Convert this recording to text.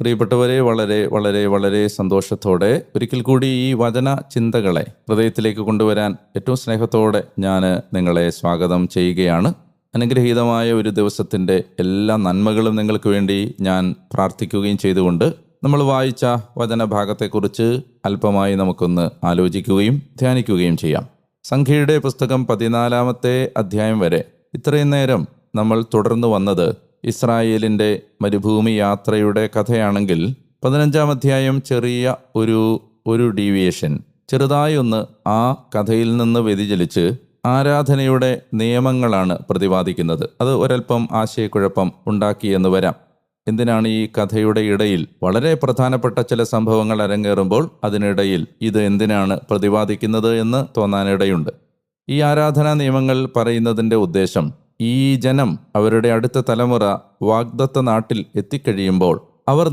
പ്രിയപ്പെട്ടവരെ, വളരെ വളരെ വളരെ സന്തോഷത്തോടെ ഒരിക്കൽ കൂടി ഈ വചന ചിന്തകളെ ഹൃദയത്തിലേക്ക് കൊണ്ടുവരാൻ ഏറ്റവും സ്നേഹത്തോടെ ഞാൻ നിങ്ങളെ സ്വാഗതം ചെയ്യുകയാണ്. അനുഗ്രഹീതമായ ഒരു ദിവസത്തിൻ്റെ എല്ലാ നന്മകളും നിങ്ങൾക്ക് വേണ്ടി ഞാൻ പ്രാർത്ഥിക്കുകയും ചെയ്തുകൊണ്ട് നമ്മൾ വായിച്ച വചനഭാഗത്തെക്കുറിച്ച് അല്പമായി നമുക്കൊന്ന് ആലോചിക്കുകയും ധ്യാനിക്കുകയും ചെയ്യാം. സംഖ്യയുടെ പുസ്തകം 14-ാമത്തെ അധ്യായം വരെ ഇത്രയും നേരം നമ്മൾ തുടർന്നു വന്നത് ഇസ്രായേലിൻ്റെ മരുഭൂമി യാത്രയുടെ കഥയാണെങ്കിൽ 15-ാം അധ്യായം ചെറിയ ഒരു ഡീവിയേഷൻ, ചെറുതായി ഒന്ന് ആ കഥയിൽ നിന്ന് വ്യതിചലിച്ച് ആരാധനയുടെ നിയമങ്ങളാണ് പ്രതിപാദിക്കുന്നത്. അത് ഒരൽപ്പം ആശയക്കുഴപ്പം ഉണ്ടാക്കിയെന്ന് വരാം. എന്തിനാണ് ഈ കഥയുടെ ഇടയിൽ വളരെ പ്രധാനപ്പെട്ട ചില സംഭവങ്ങൾ അരങ്ങേറുമ്പോൾ അതിനിടയിൽ ഇത് എന്തിനാണ് പ്രതിപാദിക്കുന്നത് എന്ന് തോന്നാനിടയുണ്ട്. ഈ ആരാധനാ നിയമങ്ങൾ പറയുന്നതിൻ്റെ ഉദ്ദേശം, ഈ ജനം അവരുടെ അടുത്ത തലമുറ വാഗ്ദത്ത നാട്ടിൽ എത്തിക്കഴിയുമ്പോൾ അവർ